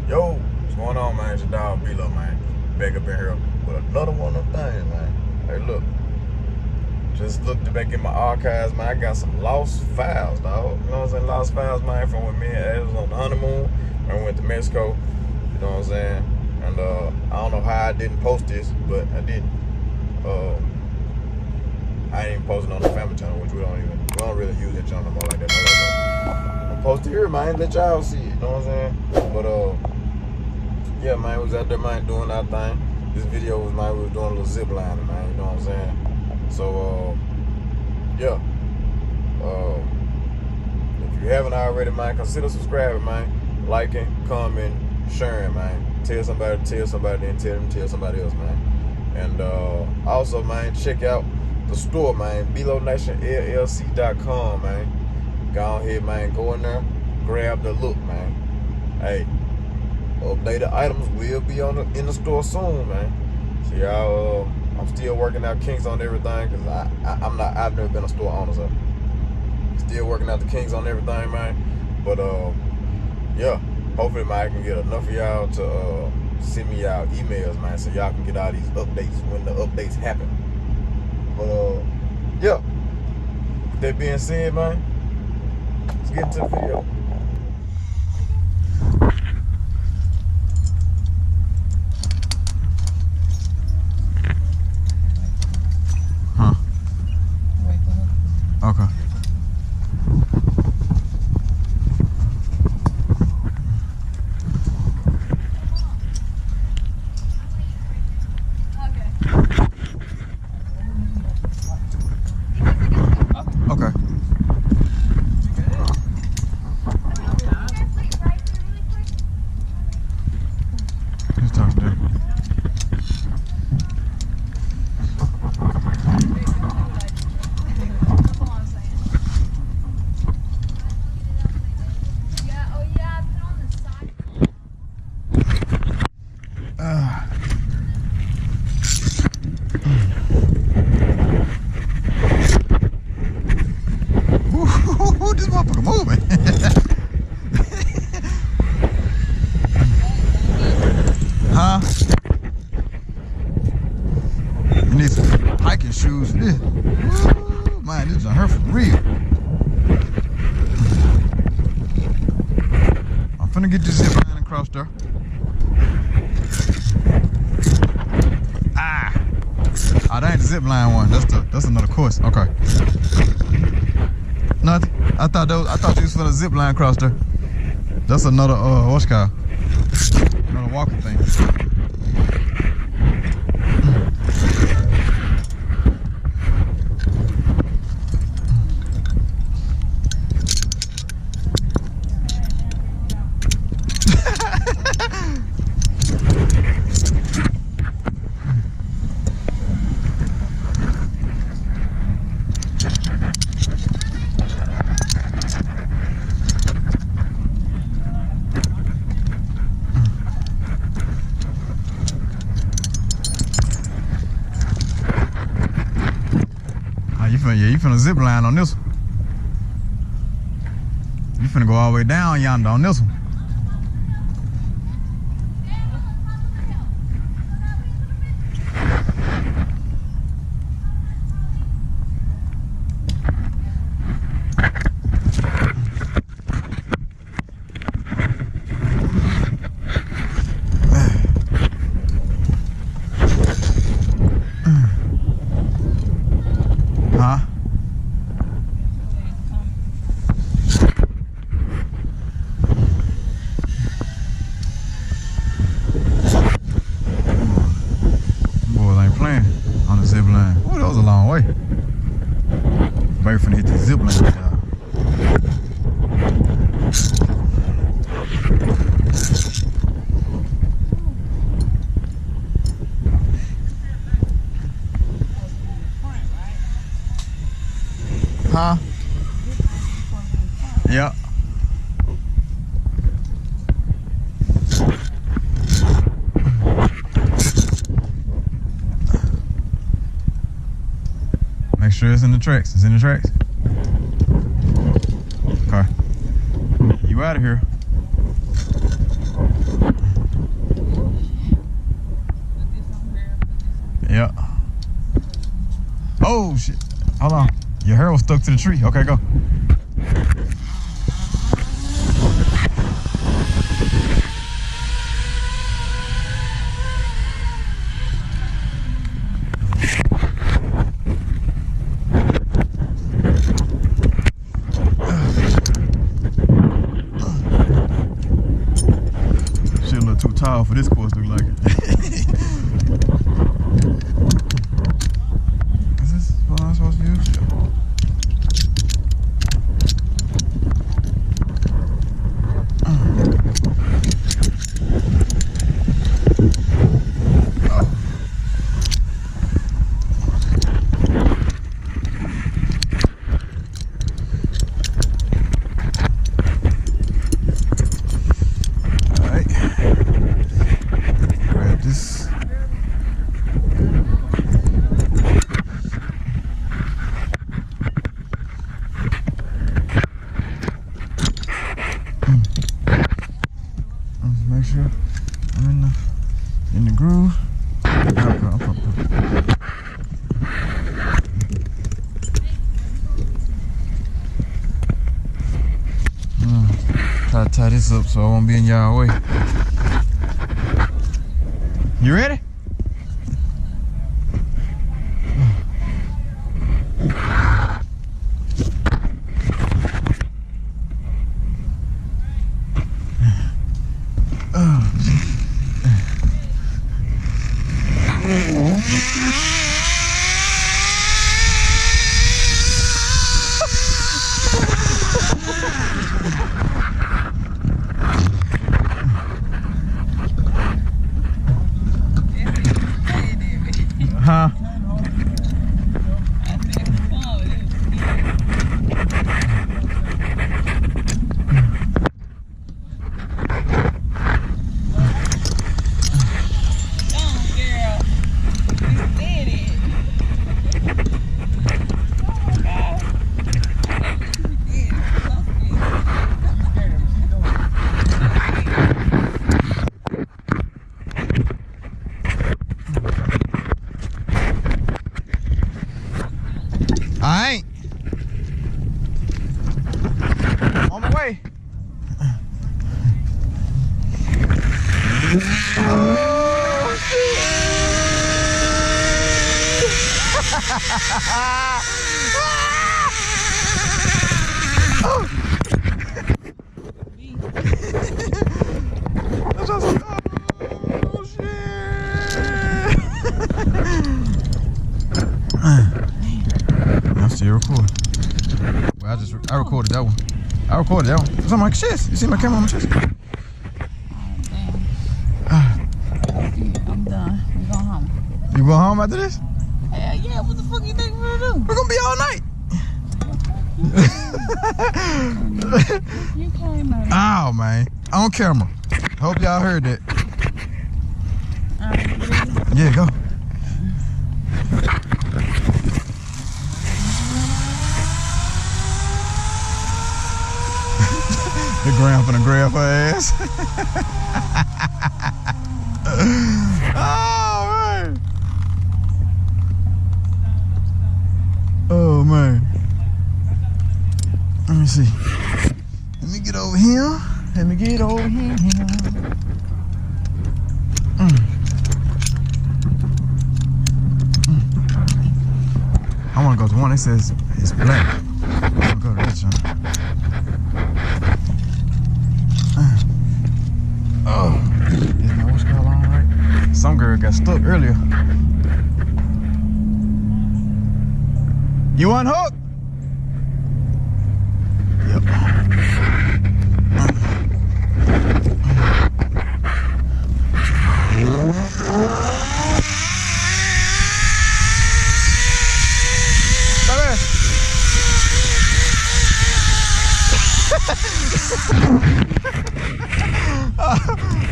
Yo, what's going on, man? It's your dog B-Lo, man. Back up in here with another one of them things, man. Hey, look. Just looked back in my archives, man. I got some lost files, dog. You know what I'm saying? Lost files, man, from when me and Ed was on the honeymoon. When we went to Mexico. You know what I'm saying? And I don't know how I didn't post this, but I didn't. I ain't even posting on the family channel, which we don't really use that channel no more like that. No, I'm posted here, man. Let y'all see it. You know what I'm saying? But yeah, man, we was out there, man, doing our thing. This video was, man, we was doing a little zip lining, man. You know what I'm saying? So yeah. If you haven't already, man, consider subscribing, man, liking, commenting, sharing, man. Tell somebody, then tell somebody else, man. And also, man, check out the store, man, BeloNationLLC.com, man. Go ahead, man, go in there, grab the look, man. Hey, updated items will be in the store soon, man. So y'all, I'm still working out kinks on everything, because I've never been a store owner, so still working out the kinks on everything, man. But yeah, hopefully, man, I can get enough of y'all to send me y'all emails, man, so y'all can get all these updates when the updates happen. But yeah, with that being said, man, let's get into the video. Huh? Okay. This motherfucker moving. Huh? You need some hiking shoes for this. Woo, man, this is hurt for real. I'm finna get this zip line across there. Oh, that ain't the zip line one. That's another course. Okay. Nothing. I thought you was for the zip line across there. That's another what's it called? Another walking thing. You finna zip line on this one. You finna go all the way down yonder on this one. Zip line. Oh, that was a long way. Baby finna hit the zip line, y'all. Huh? Yeah. Make sure it's in the tracks. It's in the tracks. Okay. You out of here. to the tree. Okay, go. Shit a little too tall for this course, look like it. Is this what I'm supposed to use? Make sure I'm in the groove. Try to tie this up so I won't be in y'all way. You ready? Huh? I ain't. On my way. Oh, shit. Oh. Oh, shit. I'm still recording. Well, I recorded that one. It's on my chest. You see my camera on my chest? I'm done. We going home. You going home after this? Hell yeah, what the fuck you think we're gonna do? We're gonna be all night. You came out. Oh man, on camera. Hope y'all heard that. Yeah, go. The gram finna grab her ass. Oh man. Oh man. Let me see. Let me get over here. I wanna go to one that says it's black. I wanna go to that one. Oh, is my what's called on right? Some girl got stuck earlier. You unhooked? Yep.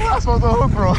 Where am I supposed to hook from?